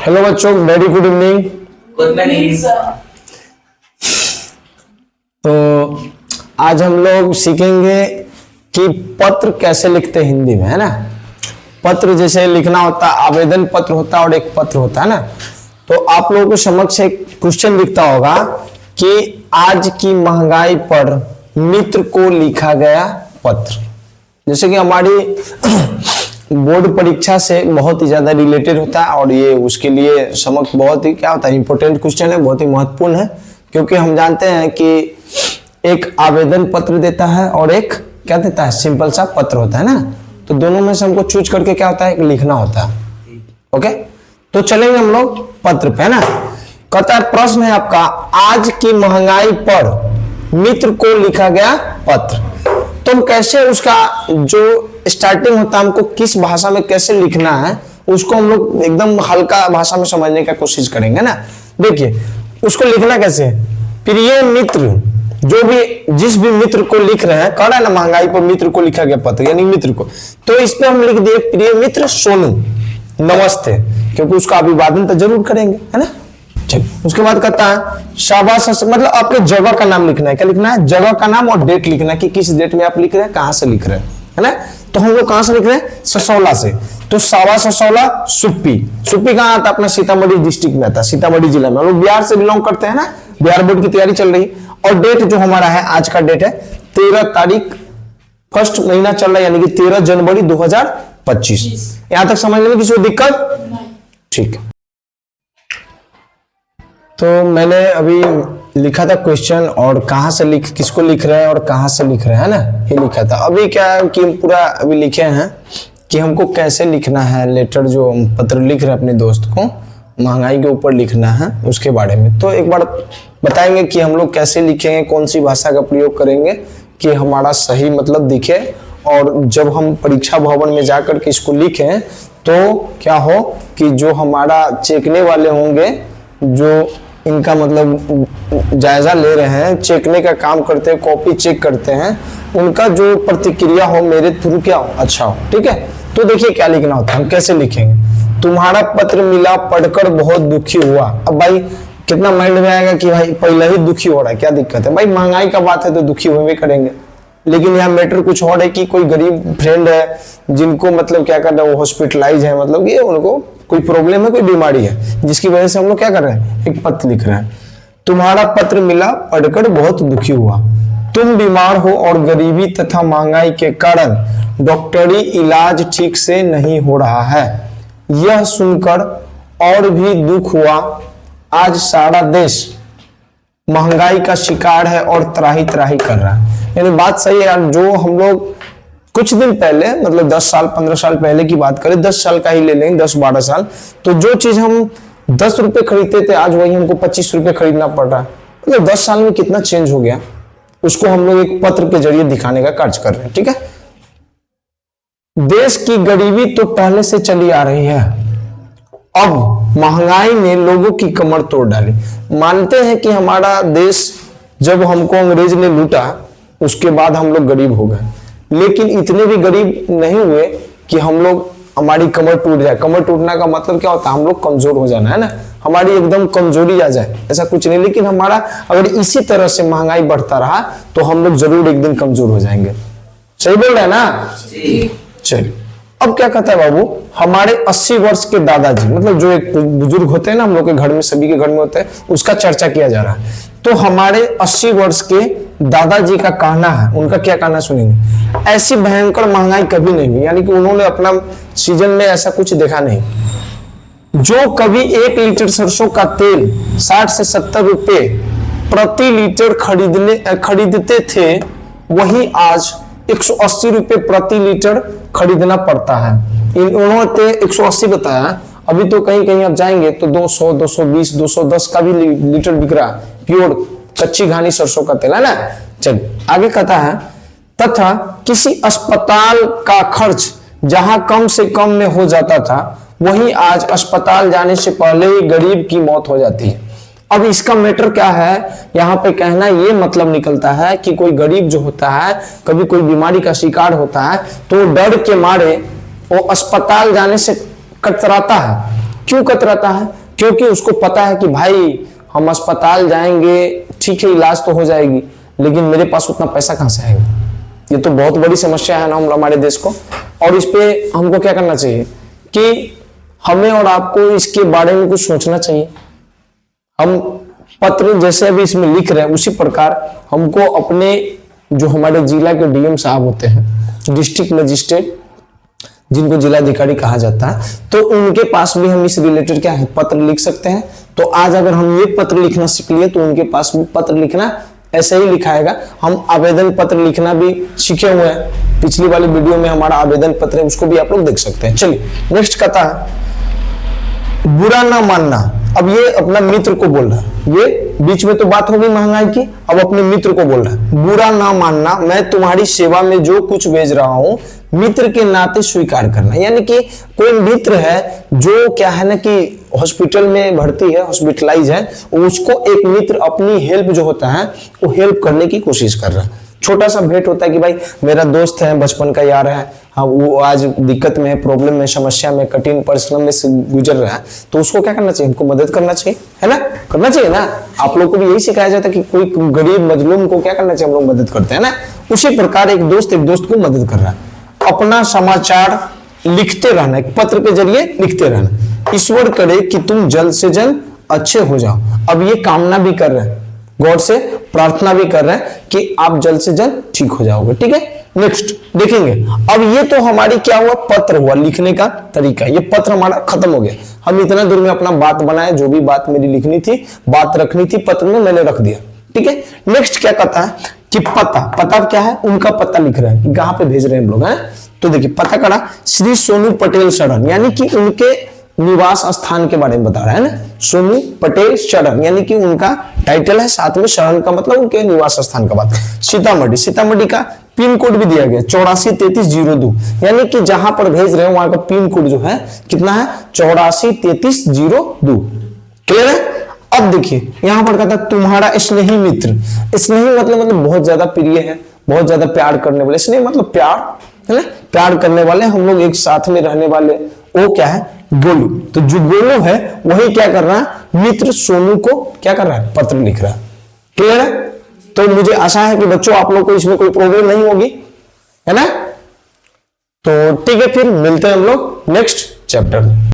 Hello बच्चों, very good evening. Good morning sir. तो आज हम लोग सीखेंगे कि पत्र कैसे लिखते हैं हिंदी में, है ना। पत्र जैसे लिखना होता है, आवेदन पत्र होता है और एक पत्र होता है ना। तो आप लोगों को समक्ष एक क्वेश्चन लिखता होगा कि आज की महंगाई पर मित्र को लिखा गया पत्र। जैसे कि हमारी बोर्ड परीक्षा से बहुत ही ज्यादा रिलेटेड होता है और ये उसके लिए समक्ष बहुत ही क्या होता है, इंपॉर्टेंट क्वेश्चन है, बहुत ही महत्वपूर्ण है। क्योंकि हम जानते हैं कि एक आवेदन पत्र देता है और एक क्या देता है, सिंपल सा पत्र होता है ना। तो दोनों में से हमको चूज करके क्या होता है, एक लिखना होता है। ओके, तो चलेंगे हम लोग पत्र पे, है ना। कहता है प्रश्न है आपका, आज की महंगाई पर मित्र को लिखा गया पत्र। तो हम कैसे उसका जो स्टार्टिंग होता है, हमको किस भाषा में कैसे लिखना है, उसको हम लोग एकदम हल्का भाषा में समझने का कोशिश करेंगे ना। देखिए उसको लिखना कैसे है, प्रिय मित्र, जो भी जिस भी मित्र को लिख रहे हैं, कह रहा है ना महंगाई पर मित्र को लिखा गया पत्र, यानी मित्र को। तो इस पे हम लिख दिए प्रिय मित्र सोनू, नमस्ते, क्योंकि उसका अभिवादन तो जरूर करेंगे, है ना। उसके बाद कहता है शाबाश, मतलब आपके जगह का नाम लिखना है। क्या लिखना है, जगह का नाम और डेट लिखना है कि किस डेट में आप लिख रहे हैं, कहां से लिख रहे हैं, है ना। तो हम लोग कहां से लिख रहे हैं, ससौला से। तो सावा ससौला सुप्पी, सुप्पी कहां आता है, अपना सीतामढ़ी डिस्ट्रिक्ट में आता है, सीतामढ़ी जिला में। हम लोग बिहार से बिलोंग करते हैं ना, बिहार बोर्ड की तैयारी चल रही। और डेट जो हमारा है, आज का डेट है 13 तारीख, फर्स्ट महीना चल रहा है, यानी कि 13 जनवरी 2025। यहां तक समझने में किसी को दिक्कत? ठीक है। तो मैंने अभी लिखा था क्वेश्चन, और कहां से किसको लिख रहे हैं और कहां से लिख रहे हैं ना, ये लिखा था। अभी क्या है कि पूरा अभी लिखे हैं कि हमको कैसे लिखना है लेटर, जो हम पत्र लिख रहे हैं अपने दोस्त को, महंगाई के ऊपर लिखना है उसके बारे में। तो एक बार बताएंगे कि हम लोग कैसे लिखेंगे, कौन सी भाषा का प्रयोग करेंगे कि हमारा सही मतलब दिखे, और जब हम परीक्षा भवन में जाकर के इसको लिखें तो क्या हो कि जो हमारा चेकने वाले होंगे, जो इनका मतलब जायजा ले रहे हैं, चेकने का काम करते हैं, कॉपी चेक करते हैं, उनका जो प्रतिक्रिया हो मेरे थ्रू क्या हो, अच्छा हो। ठीक है, तो देखिए क्या लिखना होता है, हम कैसे लिखेंगे। तुम्हारा पत्र मिला, पढ़कर बहुत दुखी हुआ। अब भाई कितना माइंड में आएगा कि भाई पहले ही दुखी हो रहा है, क्या दिक्कत है भाई, महंगाई का बात है तो दुखी हुए करेंगे। लेकिन यहाँ मैटर कुछ और है कि कोई गरीब फ्रेंड है जिनको मतलब क्या कर रहे हैं, वो हॉस्पिटलाइज है, मतलब ये उनको कोई प्रॉब्लम है, कोई बीमारी है, जिसकी वजह से हम लोग क्या कर रहे हैं, एक पत्र लिख रहे हैं। तुम्हारा पत्र मिला, पढ़कर बहुत दुखी हुआ। तुम बीमार हो और गरीबी तथा महंगाई के कारण डॉक्टरी इलाज ठीक से नहीं हो रहा है। यह सुनकर और भी दुख हुआ। आज सारा देश महंगाई का शिकार है और त्राही त्राही कर रहा है। यानी बात सही है यार, जो हम लोग कुछ दिन पहले, मतलब 10 साल 15 साल पहले की बात करें, 10 साल का ही ले लेंगे, 10-12 साल, तो जो चीज हम 10 रुपए खरीदते थे, आज वही हमको 25 रुपए खरीदना पड़ रहा है। मतलब 10 साल में कितना चेंज हो गया, उसको हम लोग एक पत्र के जरिए दिखाने का कार्य कर रहे हैं। ठीक है, देश की गरीबी तो पहले से चली आ रही है, अब महंगाई ने लोगों की कमर तोड़ डाली। मानते हैं कि हमारा देश जब हमको अंग्रेज ने लूटा, उसके बाद हम लोग गरीब हो गए, लेकिन इतने भी गरीब नहीं हुए कि हम लोग, हमारी कमर टूट जाए। कमर टूटने का मतलब क्या होता है, हम लोग कमजोर हो जाना, है ना, हमारी एकदम कमजोरी आ जाए, ऐसा कुछ नहीं। लेकिन हमारा अगर इसी तरह से महंगाई बढ़ता रहा तो हम लोग जरूर एक दिन कमजोर हो जाएंगे। सही बोल रहे हैं ना। चलिए, अब क्या कहता है बाबू, हमारे 80 वर्ष के दादाजी, मतलब जो एक बुजुर्ग होते हैं ना, हम लोग के घर में, सभी के घर में होते हैं, उसका चर्चा किया जा रहा है। तो हमारे 80 वर्ष के दादाजी का कहना है, उनका क्या कहना सुनेंगे। ऐसी भयंकर महंगाई कभी नहीं हुई, यानी कि उन्होंने अपना सीजन में ऐसा कुछ देखा नहीं। जो कभी 1 लीटर सरसों का तेल 60 से 70 रुपए प्रति लीटर खरीदते थे, वही आज 180 रुपए प्रति लीटर खरीदना पड़ता है। उन्होंने 180 बताया, अभी तो कहीं कहीं आप जाएंगे तो 200, 220, 210 का भी लीटर बिक रहा है, प्योर कच्ची घानी सरसों का तेल, है ना। चलिए आगे कहता है, तथा किसी अस्पताल का खर्च जहां कम से कम में हो जाता था, वहीं आज अस्पताल जाने से पहले ही गरीब की मौत हो जाती है। अब इसका मैटर क्या है, यहाँ पे कहना ये मतलब निकलता है कि कोई गरीब जो होता है, कभी कोई बीमारी का शिकार होता है, तो डर के मारे वो अस्पताल जाने से कतराता है। क्यों कतराता है? क्योंकि उसको पता है कि भाई हम अस्पताल जाएंगे, ठीक है इलाज तो हो जाएगी, लेकिन मेरे पास उतना पैसा कहां से आएगा। ये तो बहुत बड़ी समस्या है ना हमारे देश को, और इस पे हमको क्या करना चाहिए कि हमें और आपको इसके बारे में कुछ सोचना चाहिए। हम पत्र जैसे अभी इसमें लिख रहे हैं उसी प्रकार हमको अपने जो हमारे जिला के डीएम साहब होते हैं, डिस्ट्रिक्ट मजिस्ट्रेट जिनको जिलाधिकारी कहा जाता है, तो उनके पास भी हम इस रिलेटेड क्या है पत्र लिख सकते हैं। तो आज अगर हम ये पत्र लिखना सीख लिए तो उनके पास भी पत्र लिखना ऐसे ही लिखाएगा। हम आवेदन पत्र लिखना भी सीखे हुए हैं, पिछली वाली वीडियो में हमारा आवेदन पत्र है, उसको भी आप लोग देख सकते हैं। चलिए नेक्स्ट कहता है बुरा ना मानना। अब ये अपना मित्र को बोल रहा है, ये बीच में तो बात होगी महंगाई की, अब अपने मित्र को बोल रहा है बुरा ना मानना, मैं तुम्हारी सेवा में जो कुछ भेज रहा हूं मित्र के नाते स्वीकार करना। यानी कि कोई मित्र है जो क्या है ना कि हॉस्पिटल में भर्ती है, हॉस्पिटलाइज है, उसको एक मित्र अपनी हेल्प जो होता है वो हेल्प करने की कोशिश कर रहा है। छोटा सा भेंट होता है कि भाई मेरा दोस्त है, बचपन का यार है, हाँ वो आज दिक्कत में है, प्रॉब्लम में, समस्या में, कठिन परिश्रम में से गुजर रहा है, तो उसको क्या करना चाहिए, हमको मदद करना चाहिए, है ना, करना चाहिए ना। आप लोग को भी यही सिखाया जाता है कि कोई गरीब मजलूम को क्या करना चाहिए, हम लोग मदद करते हैं ना। उसी प्रकार एक दोस्त को मदद कर रहा है। अपना समाचार लिखते रहना, एक पत्र के जरिए लिखते रहना। ईश्वर करे कि तुम जल्द से जल्द अच्छे हो जाओ। अब ये कामना भी कर रहे हैं, गॉड से प्रार्थना भी कर रहे हैं कि आप जल्द से जल्द ठीक हो जाओगे। ठीक है, नेक्स्ट देखेंगे। अब ये तो हमारी क्या हुआ, पत्र हुआ, लिखने का तरीका। ये पत्र हमारा खत्म हो गया। हम इतना दूर में अपना बात बनाए, जो भी बात मेरी लिखनी थी, बात रखनी थी पत्र में, मैंने रख दिया। ठीक है, नेक्स्ट क्या कहता है कि पता क्या है, उनका पता लिख रहे हैं कि कहां पे भेज रहे हैं हम लोग, हैं। तो देखिए पता करा श्री सोनू पटेल शरण, यानी कि उनके निवास स्थान के बारे में बता रहा है ना, सोनू पटेल शरण, यानी कि उनका टाइटल है, साथ में शरण का मतलब उनके निवास स्थान का बात। सीतामढ़ी का पिन कोड भी दिया गया 843302, यानी कि जहां पर भेज रहे हैं वहां का पिन कोड जो है कितना है, 843302। क्लियर है। अब देखिए यहां पर कहता है तुम्हारा स्नेही मित्र। स्नेही मतलब बहुत ज्यादा प्रिय है, बहुत ज्यादा प्यार करने वाले। स्नेह मतलब प्यार है ना, प्यार करने वाले, हम लोग एक साथ में रहने वाले, वो क्या है, गोलू। तो जो गोलू है वही क्या कर रहा है, मित्र सोनू को क्या कर रहा है, पत्र लिख रहा है। क्लियर है। तो मुझे आशा है कि बच्चों आप लोग को इसमें कोई प्रॉब्लम नहीं होगी, है ना। तो ठीक है, फिर मिलते हैं हम लोग नेक्स्ट चैप्टर में।